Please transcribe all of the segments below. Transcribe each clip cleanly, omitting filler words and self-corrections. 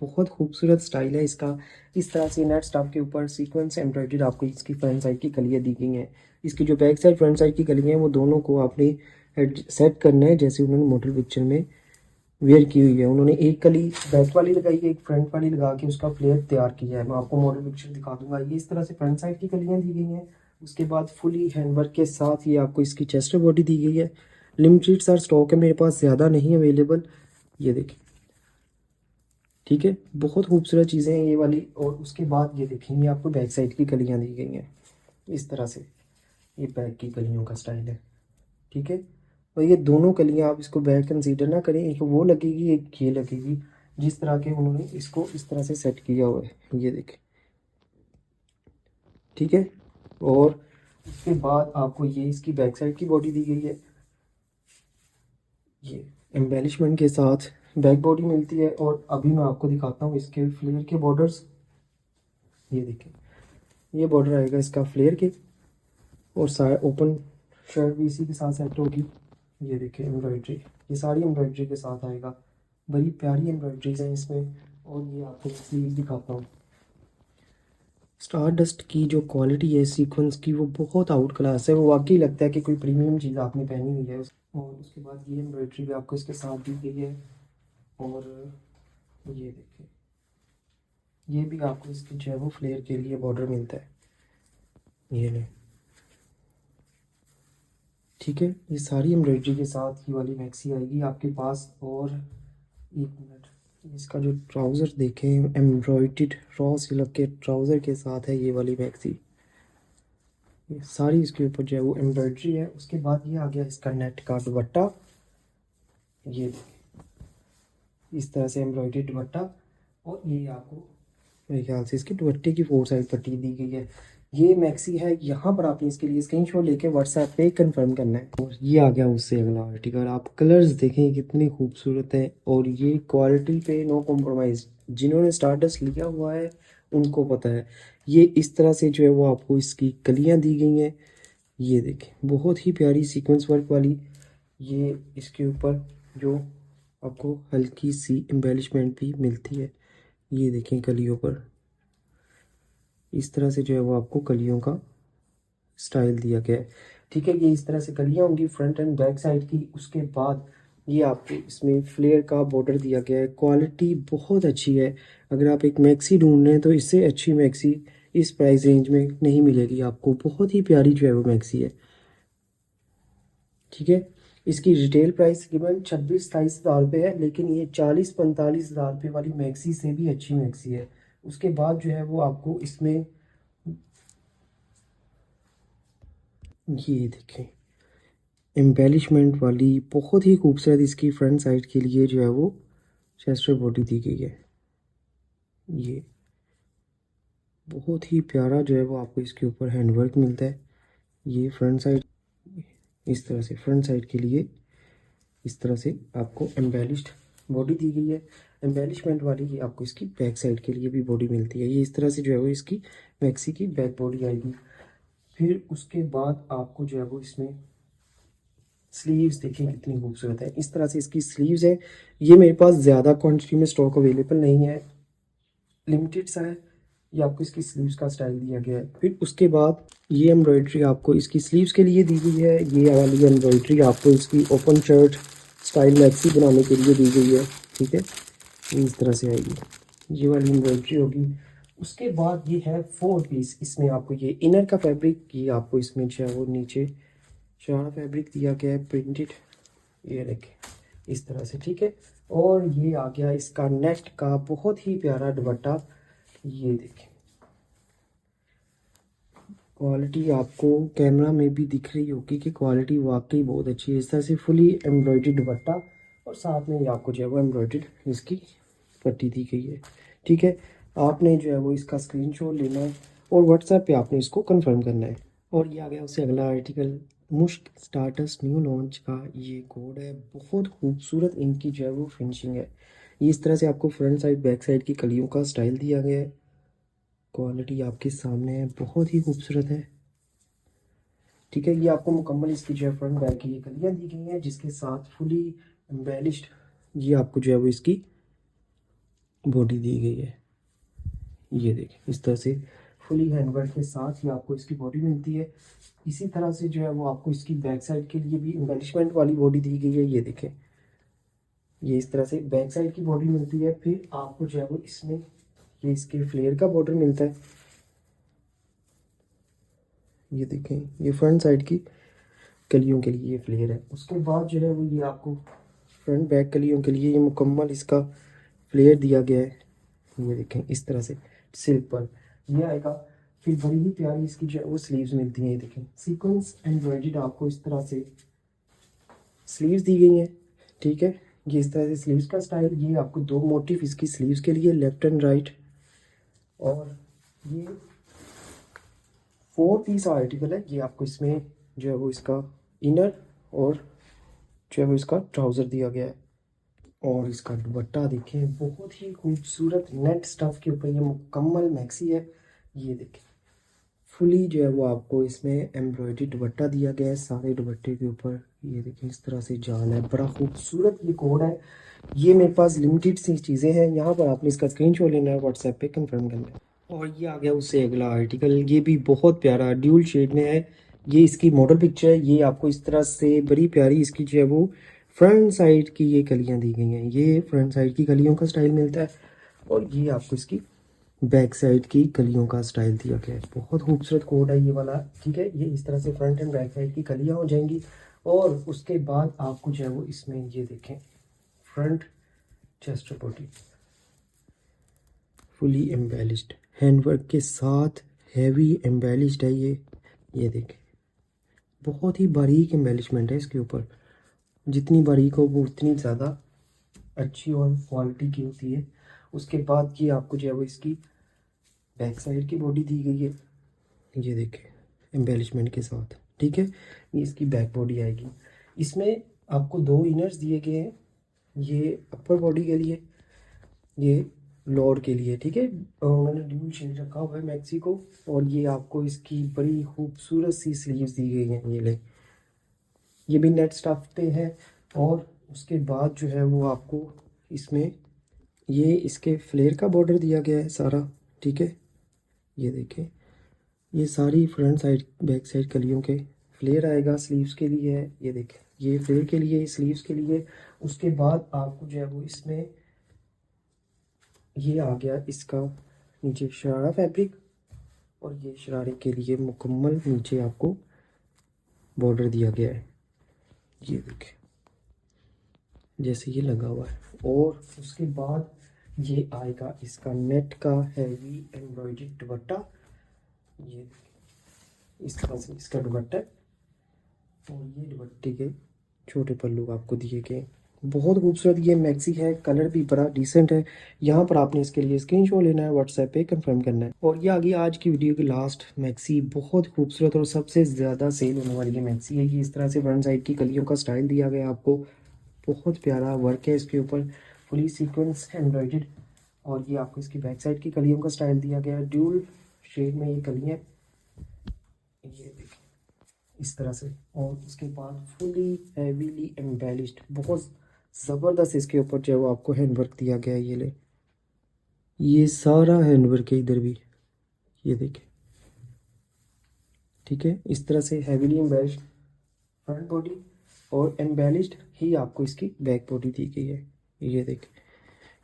बहुत खूबसूरत स्टाइल है इसका। इस तरह से नेट स्टफ के ऊपर सीक्वेंस एम्ब्रॉयडरी आपको इसकी फ्रंट साइड की कलियाँ दी गई हैं। इसकी जो बैक साइड फ्रंट साइड की कलियाँ हैं वो दोनों को आपने सेट करना है जैसे उन्होंने मॉडल पिक्चर में वेयर की हुई है। उन्होंने एक कली बैक वाली लगाई है, एक फ्रंट वाली लगा के उसका फ्लेयर तैयार किया है। मैं आपको मॉडल पिक्चर दिखा दूंगा। ये इस तरह से फ्रंट साइड की कलियाँ दी गई हैं। उसके बाद फुली हैंडवर्क के साथ ये आपको इसकी चेस्ट बॉडी दी गई है। लिमिटेड सार स्टॉक है मेरे पास, ज़्यादा नहीं अवेलेबल। ये देखिए, ठीक है, बहुत खूबसूरत चीज़ें हैं ये वाली। और उसके बाद ये देखेंगे आपको बैक साइड की कलियाँ दी गई हैं इस तरह से। ये बैक की कलियों का स्टाइल है, ठीक है। और ये दोनों कलियाँ आप इसको बैक कंसीडर ना करें, एक वो लगेगी एक ये लगेगी। जिस तरह के उन्होंने इसको इस तरह से सेट किया हुआ है, ये देखें, ठीक है। और उसके बाद आपको ये इसकी बैक साइड की बॉडी दी गई है। ये एम्बेलिशमेंट के साथ बैक बॉडी मिलती है। और अभी मैं आपको दिखाता हूँ इसके फ्लेयर के बॉर्डर्स। ये देखें, ये बॉर्डर आएगा इसका फ्लेयर के, और ओपन शर्ट भी इसी के साथ सेट होगी। ये देखिए एम्ब्रॉयडरी, ये सारी एम्ब्रॉयडरी के साथ आएगा। बड़ी प्यारी एम्ब्रॉयडरीज हैं इसमें। और ये आपको स्लीव दिखाता हूँ। स्टार डस्ट की जो क्वालिटी है सीक्वेंस की वो बहुत आउट क्लास है। वो वाकई लगता है कि कोई प्रीमियम चीज़ आपने पहनी हुई है। और उसके बाद ये एम्ब्रॉयडरी भी आपको इसके साथ दी गई है। और ये देखिए, ये भी आपको इसके जो है वो फ्लेयर के लिए बॉर्डर मिलता है। ये नहीं, ठीक है। ये सारी एम्ब्रॉयडरी के साथ ये वाली मैक्सी आएगी आपके पास। और एक मिनट, इसका जो ट्राउज़र देखें, एम्ब्रॉयडर्ड रॉ सिल्क के ट्राउज़र के साथ है ये वाली मैक्सी। ये सारी इसके ऊपर जो है वो एम्ब्रॉयडरी है। उसके बाद ये आ गया इसका नेट का दुपट्टा। ये इस तरह से एम्ब्रॉयडरी दुपट्टा। और ये आपको मेरे ख्याल से इसके दुपट्टे की 4 साइड पट्टी दी गई है। ये मैक्सी है। यहाँ पर आपने इसके लिए स्क्रीनशॉट लेके व्हाट्सएप पे कंफर्म करना है। और ये आ गया उससे अगला आर्टिकल। आप कलर्स देखें कितने खूबसूरत हैं। और ये क्वालिटी पे नो कॉम्प्रोमाइज़। जिन्होंने स्टारडस्ट लिया हुआ है उनको पता है। ये इस तरह से जो है वो आपको इसकी कलियाँ दी गई हैं। ये देखें, बहुत ही प्यारी सीक्वेंस वर्क वाली। ये इसके ऊपर जो आपको हल्की सी एम्बेलिशमेंट भी मिलती है। ये देखें कलियों पर इस तरह से जो है वो आपको कलियों का स्टाइल दिया गया है, ठीक है। ये इस तरह से कलियाँ होंगी फ्रंट एंड बैक साइड की। उसके बाद ये आपको इसमें फ्लेयर का बॉर्डर दिया गया है। क्वालिटी बहुत अच्छी है। अगर आप एक मैक्सी ढूंढ रहे हैं तो इससे अच्छी मैक्सी इस प्राइस रेंज में नहीं मिलेगी आपको। बहुत ही प्यारी जो है वो मैक्सी है, ठीक है। इसकी रिटेल प्राइस तकरीबन 26-27 हज़ार रुपये है, लेकिन ये 40-45 हज़ार रुपये वाली मैक्सी से भी अच्छी मैक्सी है। उसके बाद जो है वो आपको इसमें ये देखें एम्बेलिशमेंट वाली बहुत ही खूबसूरत इसकी फ्रंट साइड के लिए जो है वो चेस्टर बॉडी दी गई है। ये बहुत ही प्यारा जो है वो आपको इसके ऊपर हैंडवर्क मिलता है। ये फ्रंट साइड इस तरह से, फ्रंट साइड के लिए इस तरह से आपको एम्बेलिश्ड बॉडी दी गई है। एम्बेलिशमेंट वाली ये आपको इसकी बैक साइड के लिए भी बॉडी मिलती है। ये इस तरह से जो है वो इसकी मैक्सी की बैक बॉडी आएगी। फिर उसके बाद आपको जो है वो इसमें स्लीव्स देखें कितनी खूबसूरत है। इस तरह से इसकी स्लीव्स है। ये मेरे पास ज़्यादा क्वांटिटी में स्टॉक अवेलेबल नहीं है, लिमिटेड सा है। ये आपको इसकी स्लीव्स का स्टाइल दिया गया है। फिर उसके बाद ये एम्ब्रॉयडरी आपको इसकी स्लीव्स के लिए दी गई है। ये वाली एम्ब्रॉयडरी आपको इसकी ओपन शर्ट स्टाइल मैक्सी बनाने के लिए दी गई है, ठीक है। ये इस तरह से आएगी, ये वाली एम्ब्रॉयडरी होगी। उसके बाद ये है 4 पीस। इसमें आपको ये इनर का फैब्रिक, ये आपको इसमें जो है वो नीचे शरारा फैब्रिक दिया गया है प्रिंटेड। ये देखें इस तरह से, ठीक है। और ये आ गया इसका नेट का बहुत ही प्यारा दुपट्टा। ये देखें क्वालिटी आपको कैमरा में भी दिख रही होगी कि क्वालिटी वाकई बहुत अच्छी है। इस तरह से फुली एम्ब्रॉयडरी दुपट्टा और साथ में ये आपको जो है वो एम्ब्रॉयडरी इसकी पट्टी दी गई है, ठीक है। आपने जो है वो इसका स्क्रीनशॉट लेना है और व्हाट्सएप पे आपने इसको कंफर्म करना है। और ये आ गया उससे अगला आर्टिकल। मुश्क स्टार्टर्स न्यू लॉन्च का ये कोड है। बहुत खूबसूरत इनकी जो है वो फिनिशिंग है। ये इस तरह से आपको फ्रंट साइड बैक साइड की कलियों का स्टाइल दिया गया है। क्वालिटी आपके सामने है, बहुत ही खूबसूरत है, ठीक है। ये आपको मुकम्मल इसकी जो है फ्रंट बैक की ये कलियाँ दी गई हैं जिसके साथ फुली एम्बेलिश्ड ये आपको जो है वो इसकी बॉडी दी गई है। ये देखें इस तरह से फुली हैंडवर्क के साथ ही आपको इसकी बॉडी मिलती है। इसी तरह से जो है वो आपको इसकी बैक साइड के लिए भी एम्बेलिशमेंट वाली बॉडी दी गई है। ये देखें, ये इस तरह से बैक साइड की बॉडी मिलती है। फिर आपको जो है वो इसमें ये इसके फ्लेयर का बॉर्डर मिलता है। ये देखें, ये फ्रंट साइड की कलियों के लिए ये फ्लेयर है। उसके बाद जो है वो ये आपको फ्रंट बैक कलियों के लिए ये मुकम्मल इसका फ्लेयर दिया गया है। ये देखें इस तरह से सिल्क पर ये आएगा। फिर बड़ी ही प्यारी इसकी जो है वो स्लीव्स मिलती हैं। ये देखें सीक्वेंस एम्ब्रॉयडर्ड आपको इस तरह से स्लीव्स दी गई हैं। ठीक है, ये इस तरह से स्लीव्स का स्टाइल। ये आपको दो मोटिव इसकी स्लीव्स के लिए लेफ्ट एंड राइट। और ये 4 पीस आर्टिकल है। ये आपको इसमें जो है वो इसका इनर और जो है वो इसका ट्राउज़र दिया गया है। और इसका दुपट्टा देखें, बहुत ही खूबसूरत नेट स्टफ के ऊपर ये मुकम्मल मैक्सी है। ये देखें फुली जो है वो आपको इसमें एम्ब्रॉयडरी दुपट्टा दिया गया है सारे दुपट्टे के ऊपर। ये देखें इस तरह से जान है, बड़ा खूबसूरत ये कोड है। ये मेरे पास लिमिटेड सी चीज़ें हैं। यहाँ पर आपने इसका स्क्रीनशॉट लेना है, व्हाट्सएप पे कंफर्म करना है। और ये आ गया उससे अगला आर्टिकल। ये भी बहुत प्यारा ड्यूल शेड में है। ये इसकी मॉडल पिक्चर है। ये आपको इस तरह से बड़ी प्यारी इसकी जो है वो फ्रंट साइड की ये कलियां दी गई हैं। ये फ्रंट साइड की कलियों का स्टाइल मिलता है। और ये आपको इसकी बैक साइड की कलियों का स्टाइल दिया गया है। बहुत खूबसूरत कोड है ये वाला। ठीक है, ये इस तरह से फ्रंट एंड बैक साइड की कलियां हो जाएंगी। और उसके बाद आपको जो है वो इसमें ये देखें front chest body fully embellished handwork के साथ हैवी एम्बेलिश्ड है ये देखें बहुत ही बारीक एम्बेलिशमेंट है इसके ऊपर। जितनी बारीक हो वो उतनी ज़्यादा अच्छी और क्वालिटी की होती है। उसके बाद ये आपको जो है वो इसकी बैक साइड की बॉडी दी गई है। ये देखें एम्बेलिशमेंट के साथ। ठीक है, ये इसकी बैक बॉडी आएगी। इसमें आपको दो इनर्स दिए गए हैं, ये अपर बॉडी के लिए, ये लोअर के लिए। ठीक है, मैंने ड्यूल शेड रखा हुआ है मैक्सी को। और ये आपको इसकी बड़ी खूबसूरत सी स्लीव्स दी गई हैं। ये ले, ये भी नेट स्टफ पे है। और उसके बाद जो है वो आपको इसमें ये इसके फ्लेयर का बॉर्डर दिया गया है सारा। ठीक है, ये देखें ये सारी फ्रंट साइड बैक साइड कलियों के फ्लेयर आएगा। स्लीव्स के लिए है, ये देखें ये फ्लेयर के लिए, स्लीव्स के लिए। उसके बाद आपको जो है वो इसमें ये आ गया इसका नीचे शरारा फैब्रिक। और ये शरारे के लिए मुकम्मल नीचे आपको बॉर्डर दिया गया है। ये देखें जैसे ये लगा हुआ है। और उसके बाद ये आएगा इसका नेट का हैवी एम्ब्रॉयडरी दुपट्टा। ये इस तरह से इसका दुपट्टा है। और ये दुपट्टे के छोटे पल्लू आपको दिए गए। बहुत खूबसूरत ये मैक्सी है, कलर भी बड़ा डिसेंट है। यहाँ पर आपने इसके लिए स्क्रीनशॉट लेना है, व्हाट्सएप पे कंफर्म करना है। और ये आ गई आज की वीडियो की लास्ट मैक्सी। बहुत खूबसूरत और सबसे ज़्यादा सेल होने वाली ये मैक्सी है। ये इस तरह से फ्रंट साइड की कलियों का स्टाइल दिया गया आपको। बहुत प्यारा वर्क है इसके ऊपर, फुली सीक्वेंस एम्ब्रॉयडर्ड। और ये आपको इसकी बैक साइड की कलियों का स्टाइल दिया गया है। ड्यूल शेड में ये कलियाँ, ये देखिए इस तरह से। और उसके बाद फुली हैवीली एम्बेलिश्ड, बहुत ज़बरदस्त इसके ऊपर जो है वो आपको हैंडवर्क दिया गया है। ये ले, ये सारा हैंडवर्क है इधर भी, ये देखें। ठीक है, इस तरह से हैवीली एम्बेलिश्ड फ्रंट बॉडी और एम्बेलिश्ड ही आपको इसकी बैक बॉडी दी गई है। ये देखें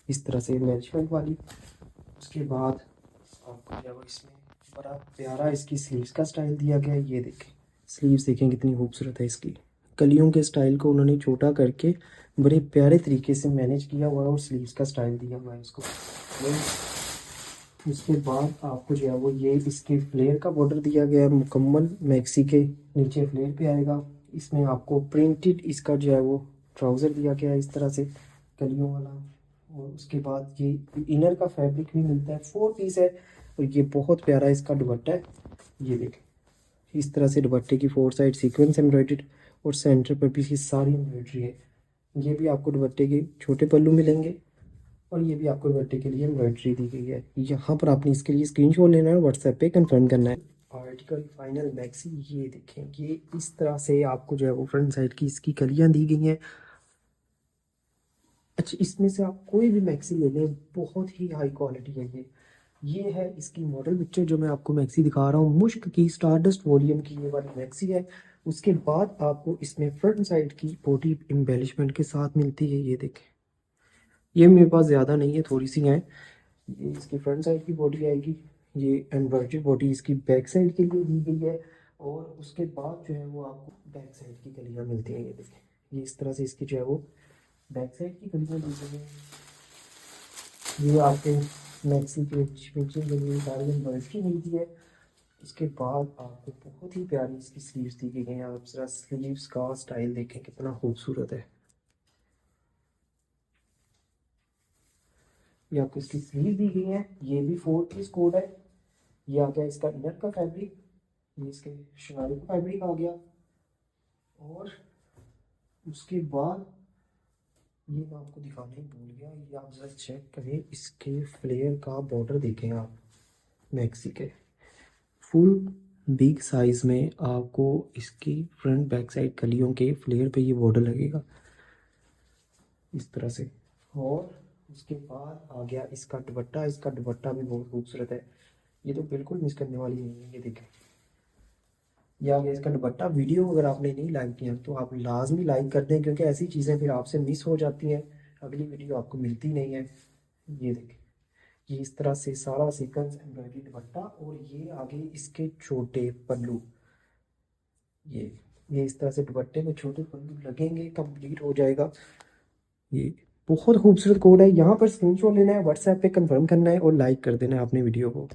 इस तरह से एम्बेलिशमेंट वाली। उसके बाद आपको जो है वो इसमें बड़ा प्यारा इसकी स्लीव्स का स्टाइल दिया गया है। ये देखें स्लीव्स देखें कितनी खूबसूरत है इसकी। कलियों के स्टाइल को उन्होंने छोटा करके बड़े प्यारे तरीके से मैनेज किया हुआ है और स्लीव्स का स्टाइल दिया हुआ है इसको। उसके बाद आपको जो है वो ये इसके फ्लेयर का बॉर्डर दिया गया है मुकम्मल मैक्सी के नीचे फ्लेयर पे आएगा। इसमें आपको प्रिंटेड इसका जो है वो ट्राउज़र दिया गया है इस तरह से कलियों वाला। और उसके बाद ये इनर का फैब्रिक भी मिलता है, 4 पीस है। और ये बहुत प्यारा इसका दुपट्टा है। ये देखें इस तरह से दुपट्टे की 4 साइड सीक्वेंस एम्ब्रॉयडर्ड और सेंटर पर भी इसकी सारी एम्ब्रॉयडरी है। ये भी आपको दुपट्टे के छोटे पल्लू मिलेंगे। और ये भी आपको दुपट्टे के लिए एम्ब्रॉयडरी दी गई है। यहाँ पर आपने इसके लिए स्क्रीनशॉट लेना है, व्हाट्सएप पे कंफर्म करना है। आर्टिकल फाइनल मैक्सी, ये देखें ये इस तरह से आपको जो है वो फ्रंट साइड की इसकी कलियाँ दी गई हैं। अच्छा, इसमें से आप कोई भी मैक्सी ले लें, बहुत ही हाई क्वालिटी है ये है इसकी मॉडल पिक्चर जो मैं आपको मैक्सी दिखा रहा हूँ, मुश्क की स्टारडस्ट वॉल्यूम की ये वाली मैक्सी है। उसके बाद आपको इसमें फ्रंट साइड की बॉडी एम्बेलिशमेंट के साथ मिलती है, ये देखें। ये मेरे पास ज़्यादा नहीं है, थोड़ी सी हैं। ये इसकी फ्रंट साइड की बॉडी आएगी, ये एम्ब्रॉयडरी बॉडी इसकी बैक साइड के लिए दी गई है। और उसके बाद जो है वो आपको बैक साइड की कलियाँ मिलती हैं, ये देखें। ये इस तरह से इसकी जो है वो बैक साइड की कलियाँ दी गई हैं। ये आपको मैक्सी के पीछे जो ये सारी एम्ब्रॉयडरी मिलती है। उसके बाद आपको बहुत ही प्यारी इसकी स्लीव्स दी गई हैं। आप जरा स्लीव्स का स्टाइल देखें कितना खूबसूरत है। ये आपको इसकी स्लीव दी गई है, ये भी 4 पीस कोड है। ये आ गया इसका इनर का फैब्रिक, ये इसके शिनारी का फैब्रिक आ गया। और उसके बाद ये मैं आपको दिखाना ही भूल गया, ये आप जरा चेक करें, इसके फ्लेयर का बॉर्डर देखें आप मैक्सी के। फुल बिग साइज़ में आपको इसकी फ्रंट बैक साइड कलियों के फ्लेयर पे ये बॉर्डर लगेगा इस तरह से। और उसके बाद आ गया इसका दुपट्टा, इसका दुपट्टा भी बहुत खूबसूरत है, ये तो बिल्कुल मिस करने वाली नहीं है। ये देखें, ये आ गया इसका दुपट्टा। वीडियो अगर आपने नहीं लाइक किया तो आप लाजमी लाइक कर दें, क्योंकि ऐसी चीज़ें फिर आपसे मिस हो जाती हैं, अगली वीडियो आपको मिलती नहीं है। ये देखें, ये इस तरह से सारा सीक्वेंस एम्ब्रॉयडरी दुपट्टा, और ये आगे इसके छोटे पल्लू। ये इस तरह से दुपट्टे में छोटे पल्लू लगेंगे, कंप्लीट हो जाएगा। ये बहुत खूबसूरत कोड है। यहाँ पर स्क्रीनशॉट लेना है, व्हाट्सएप पे कंफर्म करना है और लाइक कर देना है अपने वीडियो को।